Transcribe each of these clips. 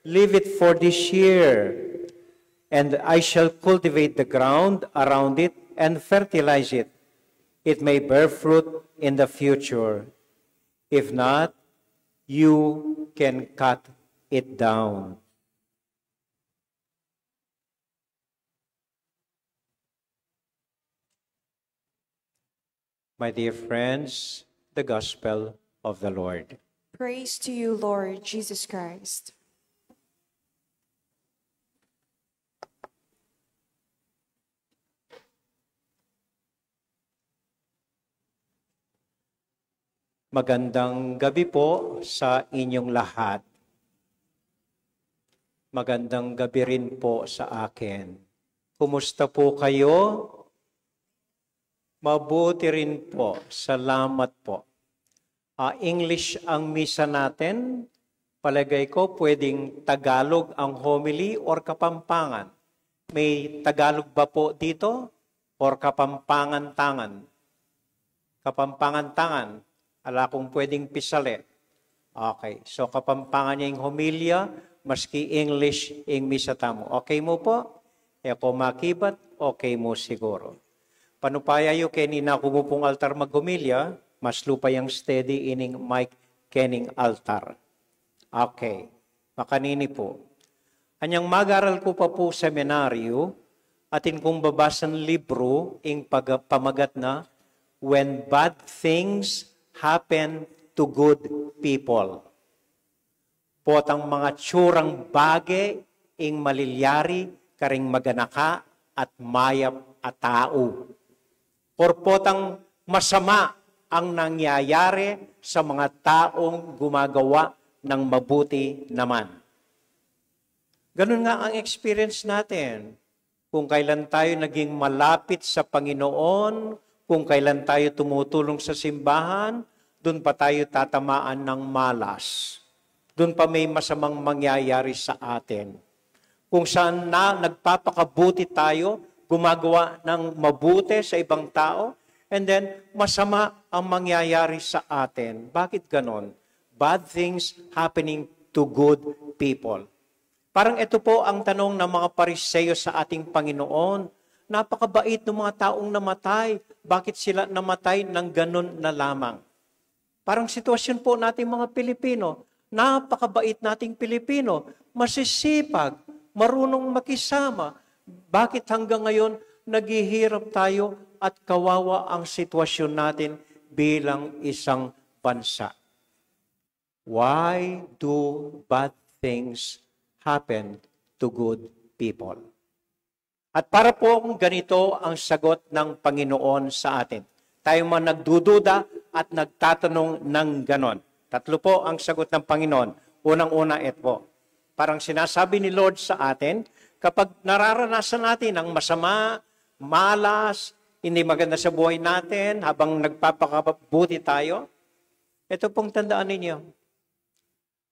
leave it for this year, and I shall cultivate the ground around it and fertilize it. It may bear fruit in the future. If not, you can cut it down. My dear friends, the Gospel of the Lord. Praise to you, Lord Jesus Christ. Magandang gabi po sa inyong lahat. Magandang gabi rin po sa akin. Kumusta po kayo? Mabuti rin po. Salamat po. English ang misa natin. Palagay ko pwedeng Tagalog ang homily or Kapampangan. May Tagalog ba po dito? Or Kapampangan-tangan? Kapampangan-tangan. Ala kung pwedeng pisali. Okay. So, Kapampangan niya yung homilya, maski English yung misa tamo. Okay mo po? E ako makibat, okay mo siguro. Panupaya yu kenina kumupong altar maghumilya, mas lupa yung steady ining mic kening altar. Okay. Makanini po. Anyang mag-aral ko pa po seminaryo, atin kong babasan libro, ing pamagat na, When Bad Things Happen to Good People. Potang mga tsurang bagay ing malilyari karing maganaka at mayap at tao. Or potang masama ang nangyayari sa mga taong gumagawa ng mabuti naman. Ganun nga ang experience natin. Kung kailan tayo naging malapit sa Panginoon, kung kailan tayo tumutulong sa simbahan, doon pa tayo tatamaan ng malas. Doon pa may masamang mangyayari sa atin. Kung saan na nagpapakabuti tayo, gumagawa ng mabuti sa ibang tao, and then masama ang mangyayari sa atin. Bakit ganon? Bad things happening to good people. Parang ito po ang tanong ng mga Pariseyo sa ating Panginoon. Napakabait ng mga taong namatay. Bakit sila namatay ng ganon na lamang? Parang sitwasyon po nating mga Pilipino. Napakabait nating Pilipino. Masisipag, marunong makisama. Bakit hanggang ngayon naghihirap tayo at kawawa ang sitwasyon natin bilang isang bansa? Why do bad things happen to good people? At para po ganito ang sagot ng Panginoon sa atin. Tayo man nagdududa at nagtatanong ng ganon. Tatlo po ang sagot ng Panginoon. Unang-una, ito po. Parang sinasabi ni Lord sa atin, kapag nararanasan natin ang masama, malas, hindi maganda sa buhay natin, habang nagpapakabuti tayo, ito pong tandaan ninyo.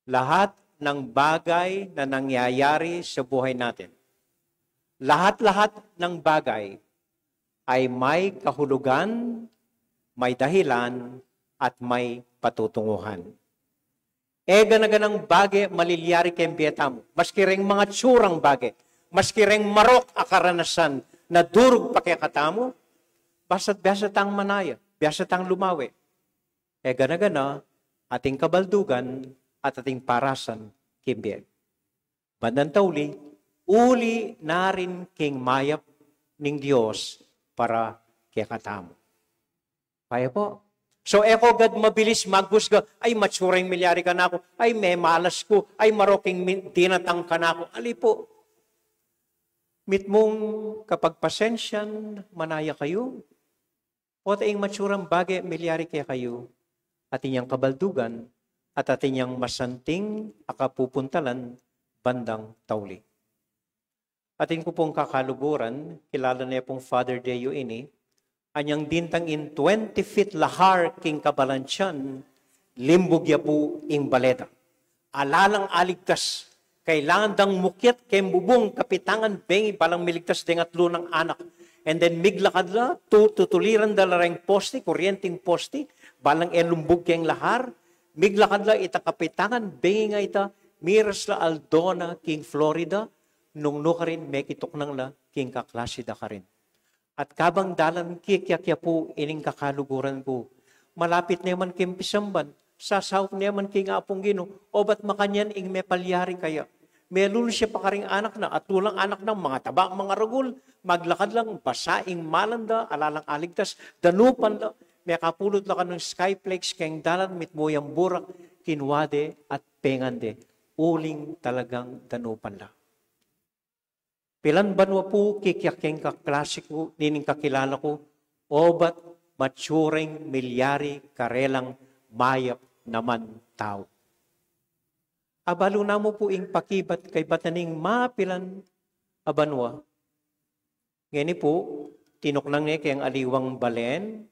Lahat ng bagay na nangyayari sa buhay natin, lahat-lahat ng bagay ay may kahulugan, may dahilan, at may patutunguhan. Ganaganang bagay maliliyari kayong biyatam. Maski ring mga tsurang bagay. Maski ring marok akaranasan na durog pakikatamo. Basta't biasat ang manaya. Biasat ang lumawi. Ganagana ating kabaldugan at ating parasan kimbiyag. Bandang tauli, uli na rin king mayap ning Diyos para kikatamo. Kaya po. So, eko gad mabilis maghusga, ay matsurang milyari ka na ako, ay may malas ko, ay maroking tinatang ka na ako. Ali po, mit mong kapag pasensyan, manaya kayo, o taing matsurang bagay, milyari kaya kayo, at inyang kabaldugan, at atinyang masanting akapupuntalan, bandang tauli. Atin ko pong kakaluburan, kilala niya pong Father Deo ini, anyang dintang in 20 feet lahar king kabalansyan, limbog ya po ing baleta. Alalang aligtas, kailangan dang mukyat kay bubong kapitangan bengi balang miligtas ding atlo ng anak. And then miglakad la, tutuliran dalareng poste, kuryenteng poste, balang elumbog kayong lahar, miglakad la ita kapitangan bengi nga ita, miras la Aldona, king Florida, nung no ka rin, may kitok nang la, king kaklasida ka rin. At kabang dalan kikya po, ining kakaluguran ko, malapit na yaman king Pisamban, sasawp na yaman king Apong Gino, o ba't makanyan ing may palyari kaya? May lulo siya pa karing anak na, at lulang anak ng mga taba, mga ragul, maglakad lang, basaing malanda, alalang aligtas, danupan lang, may kapulot lang ka ng skyplex, kayang dalan, mitmoyang burak, kinwade at pengande, uling talagang danupan lang. Pilan banwa po kikyaking kaklase ko, nining kakilala ko, o ba't maturing milyari karelang mayap naman tao. Abalo na mo po ing pakibat kay bataning mapilan abanwa. Ngani po, tinuknang niya kayang aliwang balen,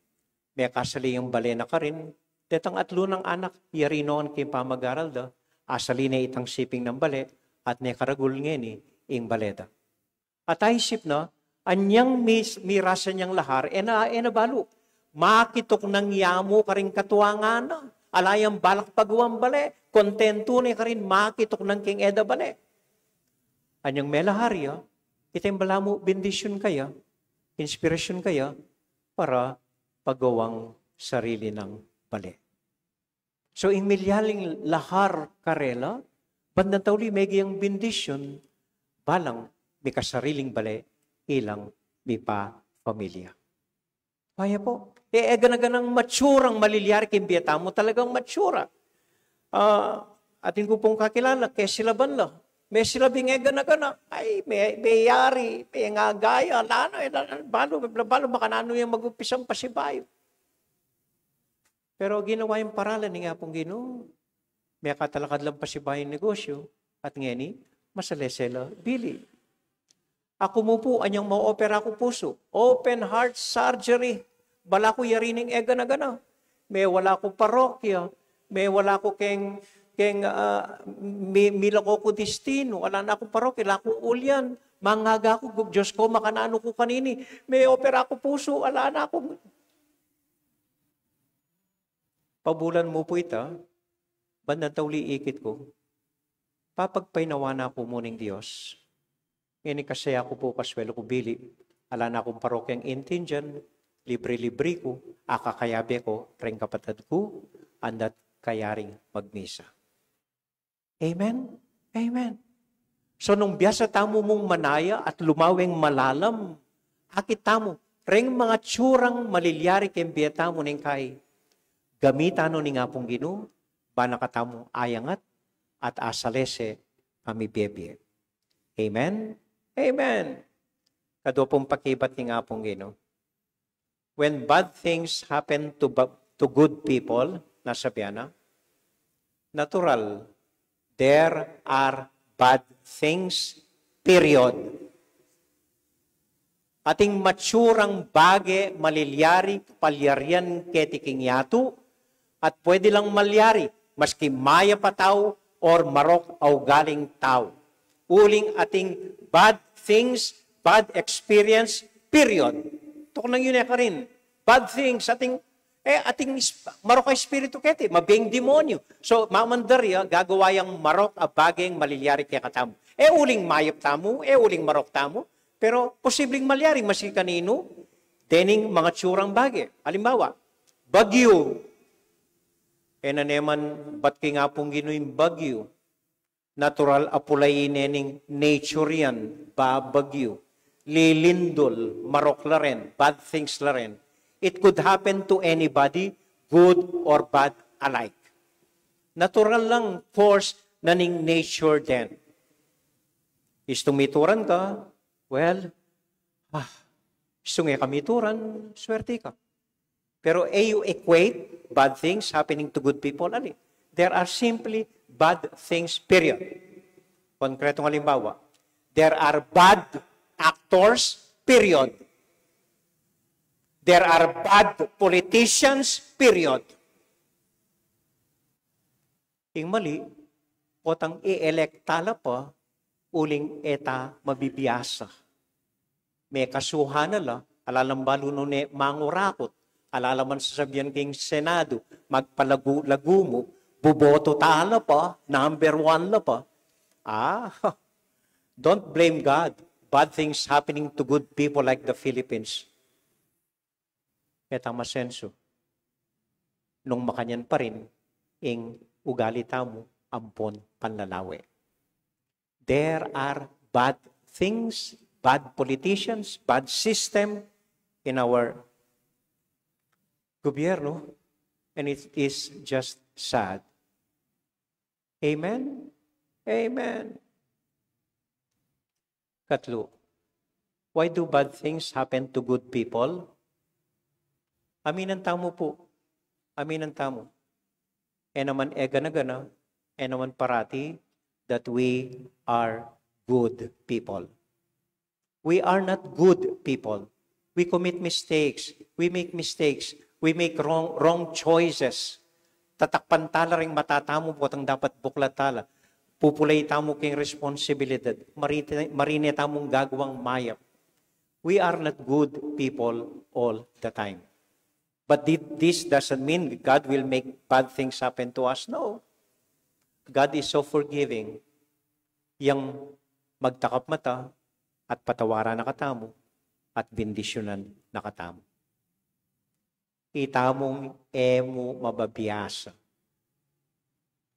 may kasali yung balena ka rin, detang atlo ng anak, yari noon kay pamagaral da, asali na itang siping ng bale, at ne karagul ngeni ing baleda. At isip na, anyang mirasa niyang lahar, balo, makitok ng yamo ka rin katuwangan na, alayang balak pagawang bale, kontento na ka rin makitok ng king eda bale. Anyang melaharya, itang bala mo bendisyon kaya, inspirasyon kaya, para pagawang sarili ng bale. So, in milyaling lahar karela, bandang tauli may giyang bendisyon, balang may kasariling bale, ilang may pa pamilya. Kaya po. Ganaganang matsurang maliliari kimbiyata mo, talagang matsura. Atin ko pong kakilala, kaya sila banla. May sila gana-gana. Ay, may yari, may nga gaya, balo, makanano yung mag-upisang pasibayo. Pero ginawa yung paralan ni nga pong Ginoo. May katalakad lang pasibayo yung negosyo, at ngeni, masalesela, bili. Ako mo po, anyang ma-opera ko puso. Open heart surgery. Bala ko yarining gana-gana. May wala ko parokya. May wala ko mila ko destino. Wala na akong parokya. Wala ko ulyan. Mangaga ko. Diyos ko, makanano ko kanini. May opera ko puso. Wala na ako. Pabulan mo po ita. Bandang tauli ikit ko. Papagpainawa na ako muning Diyos. Ngayon kasi ako po kaswelo ko bili. Ala na akong parokyang intinjan. Libre-libre ko, akakayabe ko, ring kapatid ko, andat kayaring magmisa. Amen? Amen. So nung biyasa tamo mong manaya at lumaweng malalam, akit tamo, ring mga tsurang malilyari kembiyata mo ning kay, gamitano ni nga pong Ginoo, banakatamo ayangat, at asalese pamibiyebye. Amen? Amen. Kado pong pakibat ni nga pong Ginoo. When bad things happen to good people, nasabihan na, natural, there are bad things, period. Ating matsurang bage, malilyari, palyarian, ketiking yatu, at pwede lang malyari, maski maya pa tao, or marok o galing tao. Uling ating bad things, bad experience, period. Tok nang yun ka rin. Bad things, ating marok ay espiritu kete, mabing demonyo. So, mamandarya, gagawa yung marok a bageng malilyari kaya katamo. Uling mayop tamo, uling marok tamo, pero posibleng malyari, maski kanino, dening mga tsurang bagay. Halimbawa, bagyo. Na naman, ba't kaya nga pong gino'y bagyo? Natural apulay nening nature yan, bagyo. Lilindol, marok la rin, bad things la rin. It could happen to anybody, good or bad alike. Natural lang force na ning nature din. Istumituran ka, well, istungi kamituran, swerte ka. Pero you equate bad things happening to good people, ali. There are simply bad things, period. Konkretong halimbawa, there are bad actors, period. There are bad politicians, period. Ing mali, potang i-elektala pa, uling eta mabibiyasa. May kasuhan nala, alalambalo no ne mangurakot, alalaman sa sabihan king Senado, magpalagu-lagu mo, Buboto tala pa, number one la pa. Don't blame God. Bad things happening to good people like the Philippines. Kaya masenso. Nung makanyan pa rin, ing ugali tamo, ampon panlalawe. There are bad things, bad politicians, bad system in our gobyerno, and it is just sad. Amen? Amen. Katlo, why do bad things happen to good people? Aminan tamo po. Aminan tamo. E naman gana-gana, e naman parati, that we are good people. We are not good people. We commit mistakes. We make mistakes. We make wrong choices. Tatakpan tala ring matatamo po ang dapat buklat tala. Pupulay tamo king responsibilidad. Marine tamong gagawang mayap. We are not good people all the time. But this doesn't mean God will make bad things happen to us. No. God is so forgiving. Yang magtakap mata at patawaran na katamo at bendisyonan na katamo. Itamong emo mababiyasa.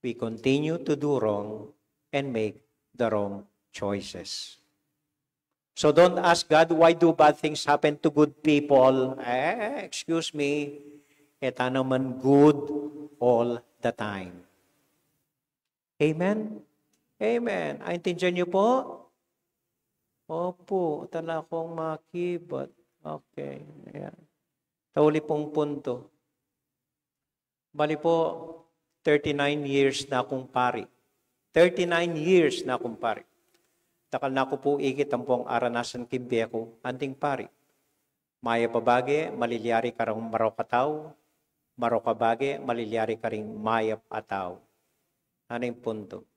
We continue to do wrong and make the wrong choices. So don't ask God, why do bad things happen to good people? Excuse me, eta naman good all the time. Amen? Amen. Intindihan niyo po? Opo, tala akong makibat. Okay. Ayan. Tauli pong punto. Bali po, 39 years na akong pari. 39 years na akong pari. Takal na ako po ikit ang pong aranasan kimbi ako, anting pari. Maya pabage, malilyari karang marokataw. Marokabage, malilyari karing mayap ataw. Ano yung punto?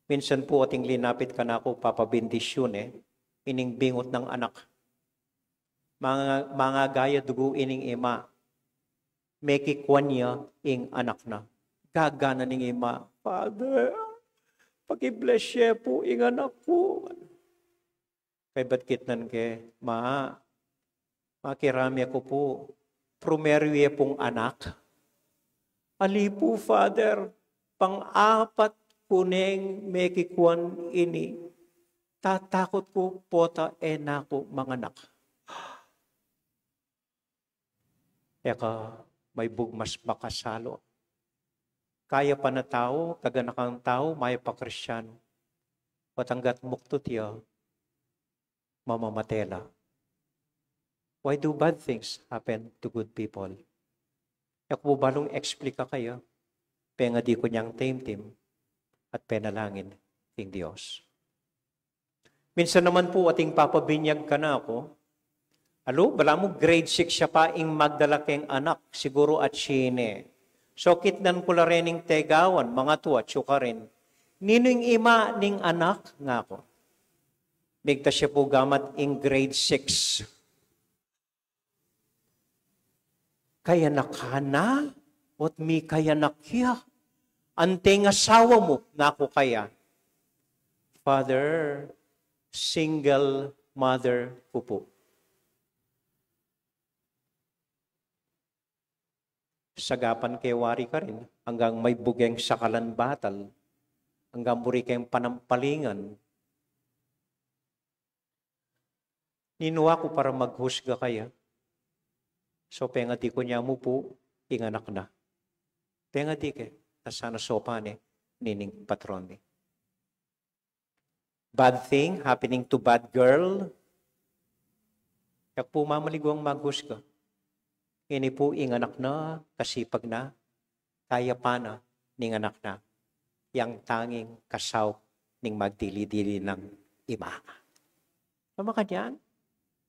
Minsan po ating linapit ka na ako, papabindisyon ining bingot ng anak. Mga gaya dugo ining ima. Mekikwan niya ing anak na. Gagana ning ima. Father, pag-i-bless siya po ing anak ko. Kay ba't kitnan ke, makirami ako po. Primerye pong anak. Ali po, Father, pang-apat kuning mekikwan ini. Tatakot ko pota nako mga anak. Eka, may bugmas makasalo. Kaya pa na tao, kaganakang tao, may pa Kristyano. Patanggat mukto tiya, mamamatela. Why do bad things happen to good people? Yak po balong explika kayo, penga di ko niyang tim-tim, at penalangin ting Diyos. Minsan naman po ating papabinyag ka na ako, bala mo grade 6 siya pa ing magdalaking anak, siguro at sine. So kitnan ko la rening tegawan, mga tuwa, tsuka rin. Nining ima ning anak nga ko. Bigta siya po gamat ing grade 6. Kaya nakana, at mi kaya nakya. Ante nga sawa mo, nga ko kaya. Father, single mother ko po. Sagapan kay wari ka rin, hanggang may bugeng sakalan batal, hanggang buri kayong panampalingan. Ninuwa ko para maghusga kaya. So, penga di ko niya mo po, inganak na. Penga di ke, nasana sopan nining patron ni. Bad thing happening to bad girl. Yak po mamaligwang maghusga. Ini po inganak na, kasipag na, kaya pa na, ning anak na, yang tanging kasaw ning magdili-dili ng ima. Tama ka diyan?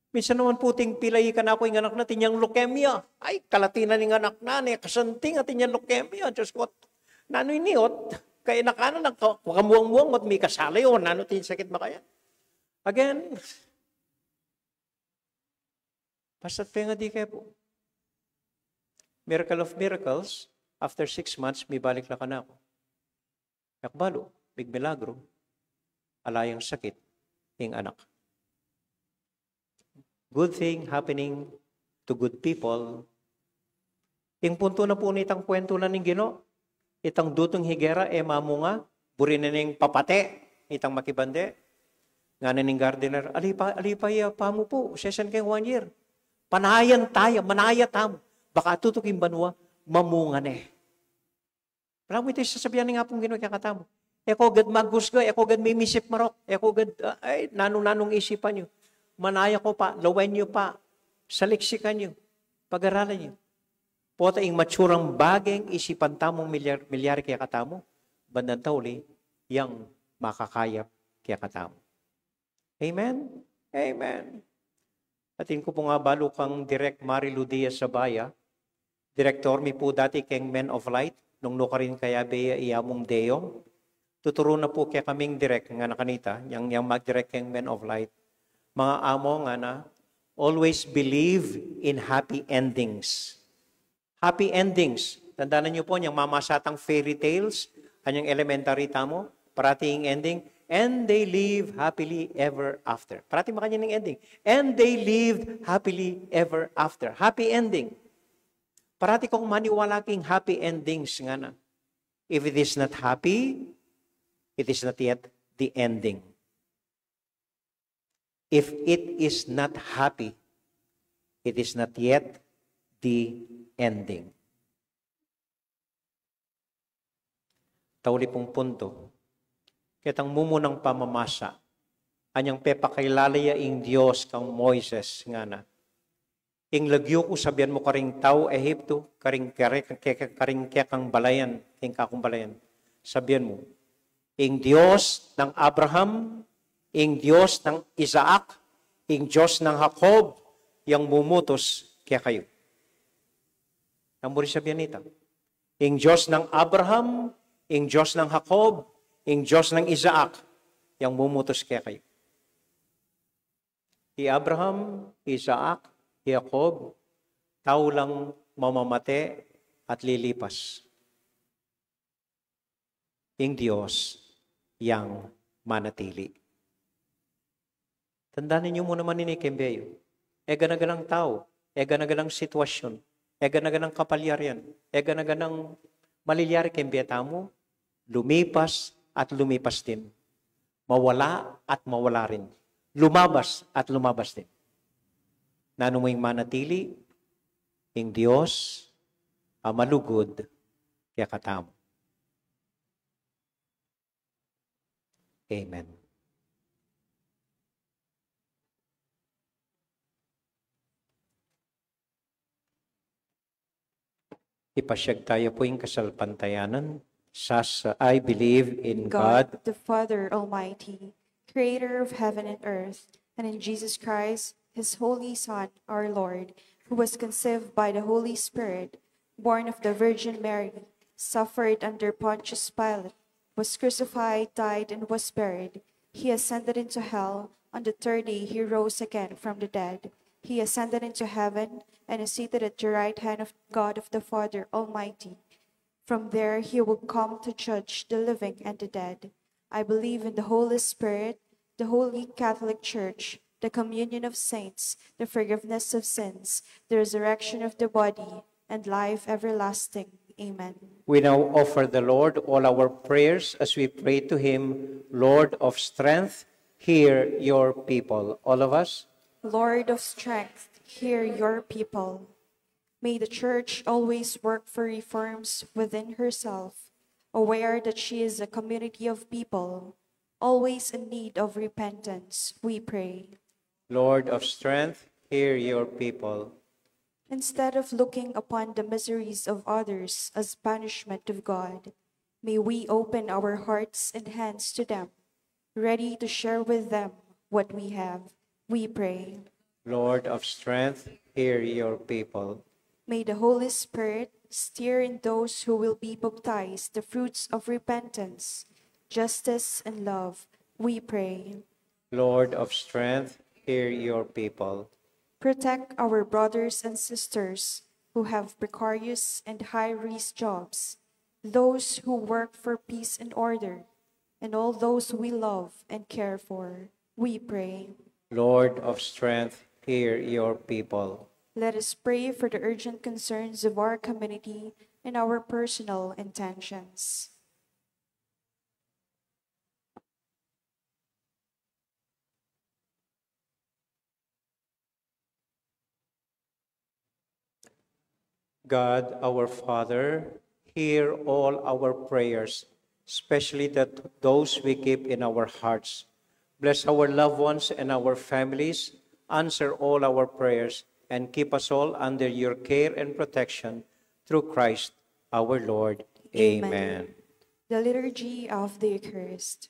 Minsan naman puting pilay ka na ako ing anak na, tinyang leukemia. Ay, kalatina ning anak na, kasanting at tinyang leukemia. Diyos ko, nano'y niot, kaya nakana, nakamuang-muang, at may kasalay, o nano tin sakit ba kaya? Again, basta't penga di kayo po. Miracle of miracles, After 6 months, may balik na ka na ako. Yakbalo, big milagro. Alayang sakit, ing anak. Good thing happening to good people. Ing punto na po nitang kwento na ning Ginoo. Itang dutong higera, mamunga, buri na ning papate, itang makibande. Nga na ning gardener, alipay, pa mo po, session kayong 1 year. Panayan tayo, manaya tam. Baka tutukin banwa, mamunga ne. Wala mo ito sasabihan nga pong Ginoo kaya katamo. Eko gad magusga, eko gad may misip marok, eko gad, nanong isipan nyo. Manaya ko pa, lawen nyo pa, saliksikan nyo, pag-aralan nyo. Pota ing matsurang bageng isipan tamong milyar kaya katamo, bandang tauli, yang makakayap kaya katamo. Amen? Amen. Atin ko po nga balo kang Direk Marilu Diaz Sabaya, Direktor mi po dati keng Men of Light, nung nukarin kaya beya iyamong deyong. Tuturo na po kaya kaming direk nga nakanita, yang mag-direct keng Men of Light. Mga amo nga na, always believe in happy endings. Happy endings. Tandaan niyo po, yung mamasatang fairy tales, kanyang elementary tamo, parating ending, and they live happily ever after. Parating makanya ng ending. And they lived happily ever after. Happy ending. Parati kong maniwala king happy endings nga na. If it is not happy, it is not yet the ending. If it is not happy, it is not yet the ending. Tauli pong punto. Kitang mumunang pamamasa. Anyang pepakailalaya ing Diyos kang Moises nga na. Ing lagyo ko sabihan mo karing tao Ehipto, karing kang balayan, ing kakong balayan. Sabihan mo, ing Diyos ng Abraham, ing Diyos ng Isaac, ing Diyos ng Jacob, yang bumutos kaya kayo. Ang muri sabihan nito. Ing Diyos ng Abraham, ing Diyos ng Jacob, ing Diyos ng Isaac, yang bumutos kaya kayo. I Abraham, Isaac, Jacob, tao lang mamamate at lilipas. Ing Diyos yang manatili. Tandaan ninyo muna man ni Kembeyo. Ganaganang tao, ganaganang sitwasyon, ganaganang kapalyarian, ganaganang malilyari Kembeta mo, lumipas at lumipas din. Mawala at mawala rin. Lumabas at lumabas din. Nano mo yung manatili, ing Diyos, malugod, kaya katamo. Amen. Ipasyag tayo po yung kasalpantayanan. I believe in God, the Father Almighty, creator of heaven and earth, and in Jesus Christ, His holy Son, our Lord, who was conceived by the Holy Spirit, born of the Virgin Mary, suffered under Pontius Pilate, was crucified, died, and was buried. He ascended into hell. On the third day he rose again from the dead. He ascended into heaven and is seated at the right hand of God of the Father Almighty. From there he will come to judge the living and the dead. I believe in the Holy Spirit, the Holy Catholic Church, the communion of saints, the forgiveness of sins, the resurrection of the body, and life everlasting. Amen. We now offer the Lord all our prayers as we pray to Him, Lord of strength, hear your people. All of us. Lord of strength, hear your people. May the Church always work for reforms within herself, aware that she is a community of people, always in need of repentance, we pray. Lord of strength, hear your people. Instead of looking upon the miseries of others as punishment of God, may we open our hearts and hands to them, ready to share with them what we have, we pray. Lord of strength, hear your people. May the Holy Spirit stir in those who will be baptized the fruits of repentance, justice, and love, we pray. Lord of strength, hear your people. Protect our brothers and sisters who have precarious and high-risk jobs, those who work for peace and order, and all those we love and care for. We pray. Lord of strength, hear your people. Let us pray for the urgent concerns of our community and our personal intentions. God, our Father, hear all our prayers, especially those we keep in our hearts. Bless our loved ones and our families, answer all our prayers, and keep us all under your care and protection through Christ our Lord. Amen. The Liturgy of the Eucharist.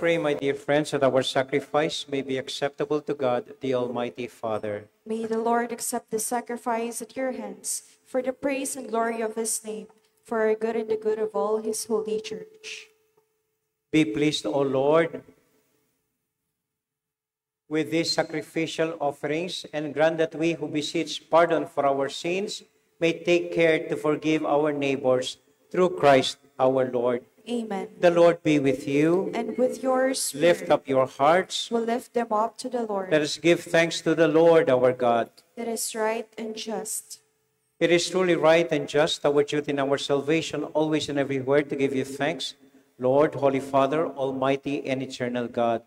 Pray, my dear friends, that our sacrifice may be acceptable to God, the Almighty Father. May the Lord accept the sacrifice at your hands for the praise and glory of his name, for our good and the good of all his holy church. Be pleased, O Lord, with these sacrificial offerings, and grant that we who beseech pardon for our sins may take care to forgive our neighbors through Christ our Lord. Amen. The Lord be with you. And with your spirit, Lift up your hearts. we'll lift them up to the Lord. Let us give thanks to the Lord our God. That is right and just. It is truly right and just, our duty and our salvation, always and everywhere to give you thanks, Lord, Holy Father, Almighty and eternal God.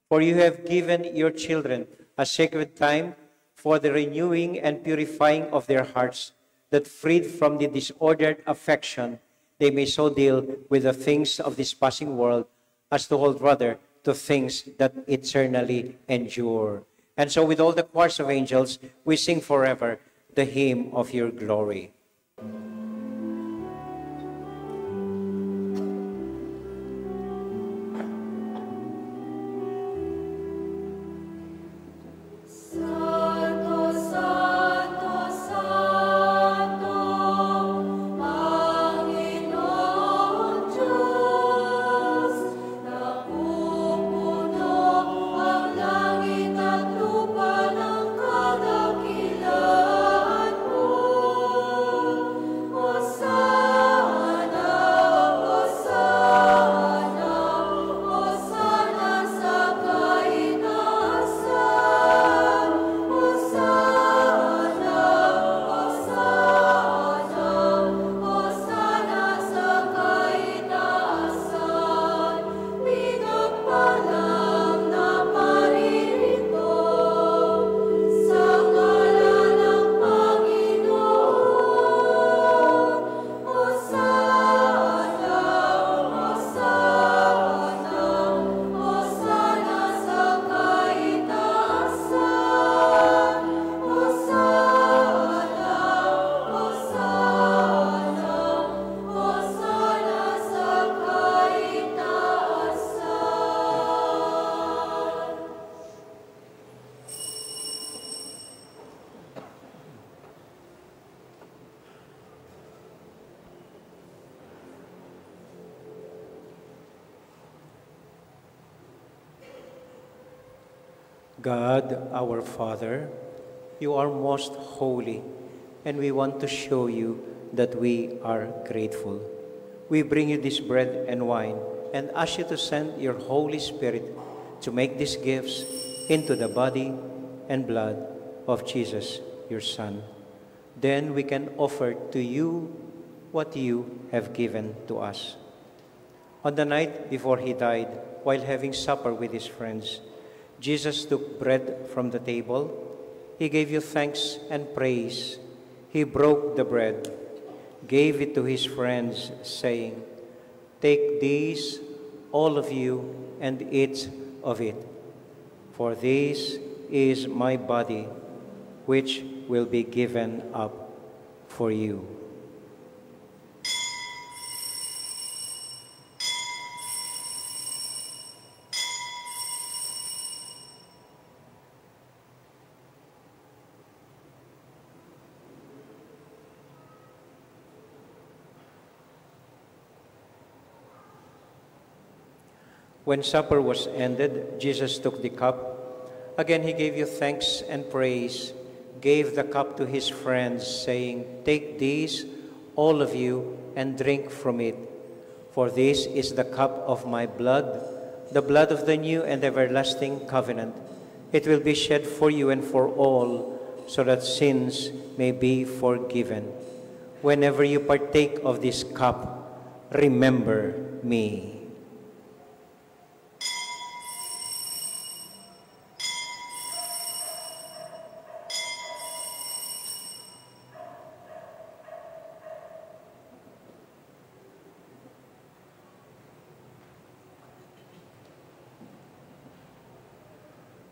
For you have given your children a sacred time for the renewing and purifying of their hearts, that freed from the disordered affection, they may so deal with the things of this passing world as to hold rather to things that eternally endure. And so with all the choirs of angels, we sing forever the hymn of your glory. God, our Father, you are most holy, and we want to show you that we are grateful. We bring you this bread and wine and ask you to send your Holy Spirit to make these gifts into the body and blood of Jesus, your Son. Then we can offer to you what you have given to us. On the night before he died, while having supper with his friends, Jesus took bread from the table. He gave you thanks and praise. He broke the bread, gave it to his friends, saying, "Take these, all of you, and eat of it. For this is my body, which will be given up for you." When supper was ended, Jesus took the cup. Again he gave you thanks and praise, gave the cup to his friends, saying, "Take these, all of you, and drink from it. For this is the cup of my blood, the blood of the new and everlasting covenant. It will be shed for you and for all, so that sins may be forgiven. Whenever you partake of this cup, remember me."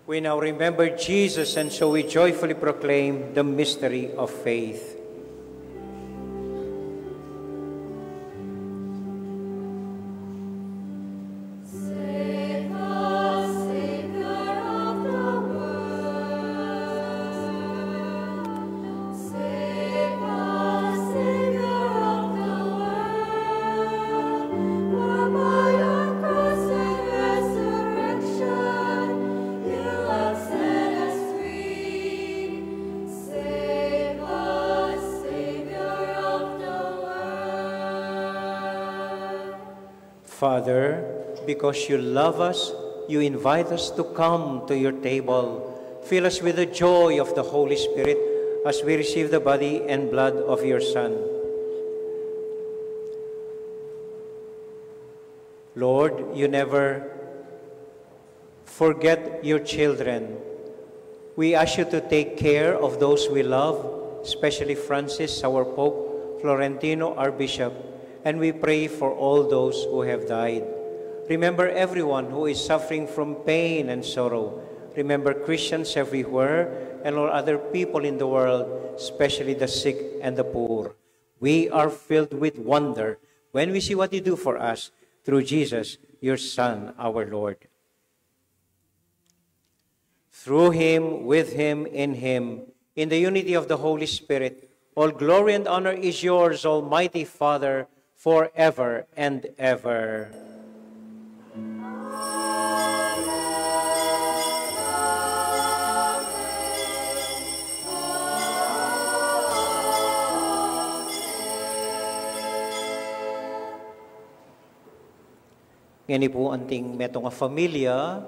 We now remember Jesus, and so we joyfully proclaim the mystery of faith. Save us, Savior of the world. Save us, Savior of the world. For by your cross and resurrection, you have set us free. Save us, Savior of the world. Father, because you love us, you invite us to come to your table. Fill us with the joy of the Holy Spirit as we receive the body and blood of your Son. Lord, you never forget your children. We ask you to take care of those we love, especially Francis, our Pope, Florentino, our Bishop, and we pray for all those who have died. Remember everyone who is suffering from pain and sorrow. Remember Christians everywhere and all other people in the world, especially the sick and the poor. We are filled with wonder when we see what you do for us through Jesus, your Son, our Lord. Through him, with him, in the unity of the Holy Spirit, all glory and honor is yours, Almighty Father, forever and ever. Ngani po anting meto nga familia,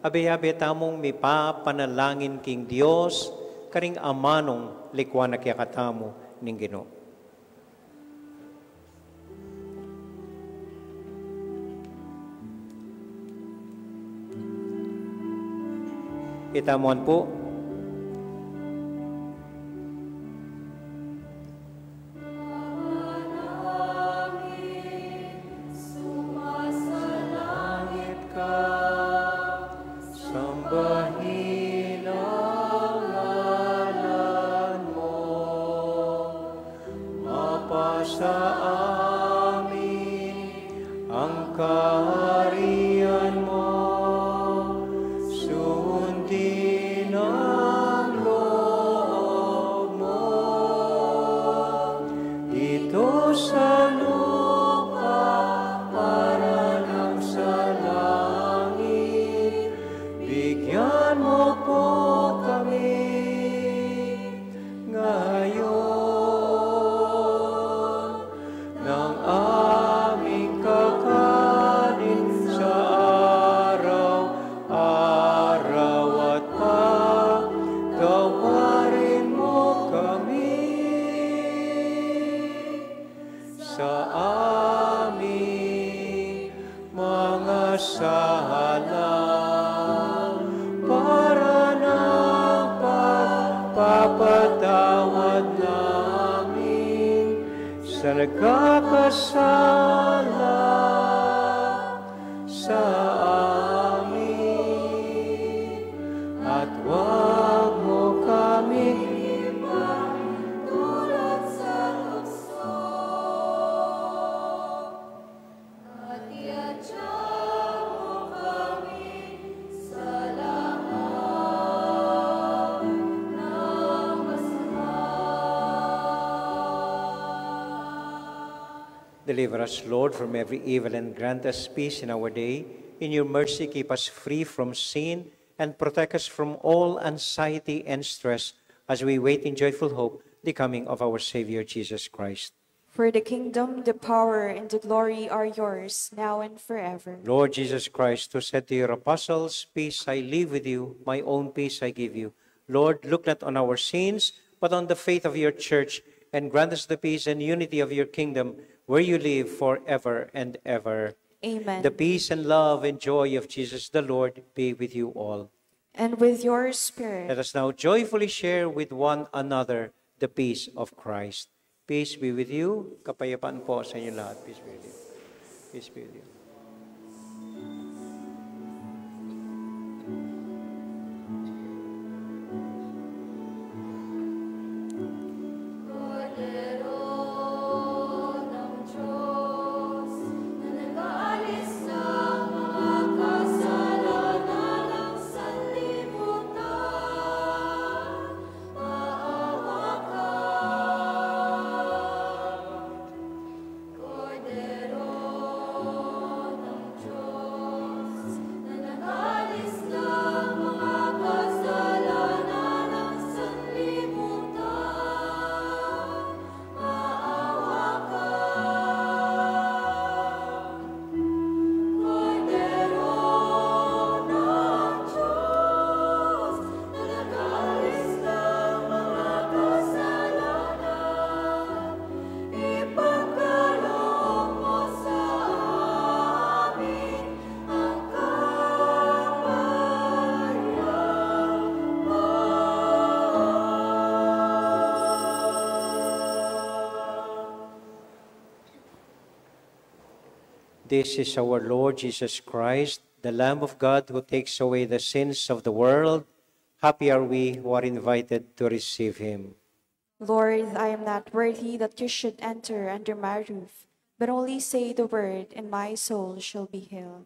abe-abe tamong mipapanalangin king Dios, karing amanong likwan na kiyakatamo ning Ginoo. Itamuan po. Sumasalangit ka, sambahin ang ngalan mo, mapasa amin ang kaharian mo. Sundin ang loob mo dito sa lupa para lang sa langit. Bigyan mo po ang aming kakanin sa araw-araw at patawarin mo kami sa aming mga sala para ng pagpapatawad namin sa nagkakasala sa amin at huwag mo kaming tulad sa tukso at iadya mo kami sa lahat ng masama. Deliver us, Lord, from every evil and grant us peace in our day. In your mercy, keep us free from sin and protect us from all anxiety and stress as we wait in joyful hope the coming of our Savior Jesus Christ. For the kingdom, the power, and the glory are yours, now and forever. Lord Jesus Christ, who said to your apostles, "Peace I leave with you, my own peace I give you." Lord, look not on our sins, but on the faith of your church, and grant us the peace and unity of your kingdom, where you live forever and ever. Amen. The peace and love and joy of Jesus the Lord be with you all. And with your Let spirit. us now joyfully share with one another the peace of Christ. Peace be with you. Kapayapaan po sa inyo lahat. Peace be with you. Peace be with you. Cordero ng Diyos, na nag-aalis ng mga kasalanan ng sanlibutan, maawa ka. Cordero ng Diyos, na nag-aalis ng mga kasalanan ng sanlibutan, maawa ka. Cordero ng Diyos, na nag-aalis ng mga kasalanan, ipagkaloob mo sa amin ang kapayapaan. This is our Lord Jesus Christ, the Lamb of God who takes away the sins of the world. Happy are we who are invited to receive him. Lord, I am not worthy that you should enter under my roof, but only say the word, and my soul shall be healed.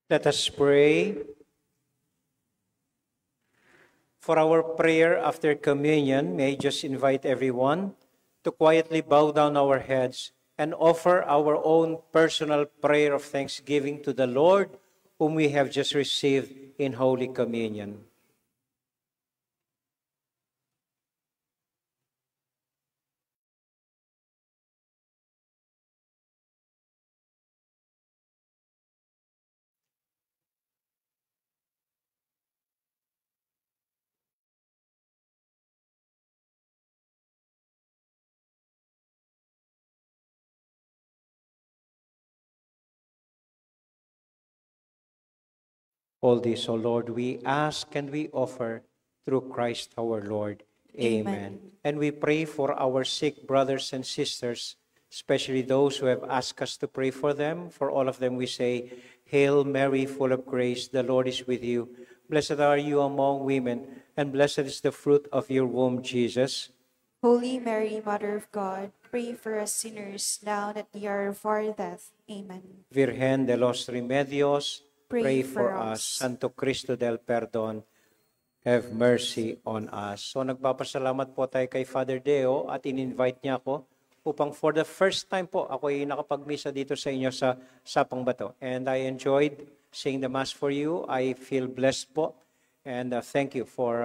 Let us pray. For our prayer after communion, may I just invite everyone to quietly bow down our heads and offer our own personal prayer of thanksgiving to the Lord whom we have just received in Holy Communion. All this, O Lord, we ask and we offer through Christ our Lord. Amen. Amen. And we pray for our sick brothers and sisters, especially those who have asked us to pray for them. For all of them we say, Hail Mary, full of grace, the Lord is with you. Blessed are you among women, and blessed is the fruit of your womb, Jesus. Holy Mary, Mother of God, pray for us sinners now and at the hour of our death. Amen. Virgen de los Remedios, Pray pray for for us. us. Santo Cristo del Perdon, have mercy on us. So nagpapasalamat po tayo kay Father Deo at in-invite niya ako upang for the first time po ako ay nakapagmisa dito sa inyo sa Sapang Bato. And I enjoyed saying the Mass for you. I feel blessed po. And thank you for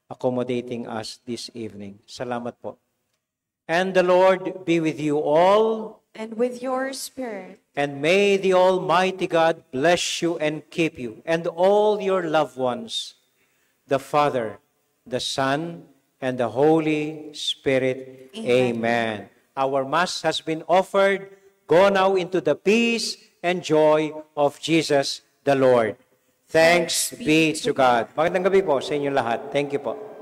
accommodating us this evening. Salamat po. And the Lord be with you all. And with your spirit, And may the Almighty God bless you and keep you and all your loved ones, the Father, the Son, and the Holy Spirit. Amen. Amen. Our Mass has been offered. Go now into the peace and joy of Jesus the Lord. Thanks be to God. Magandang gabi po sa inyong lahat. Thank you po.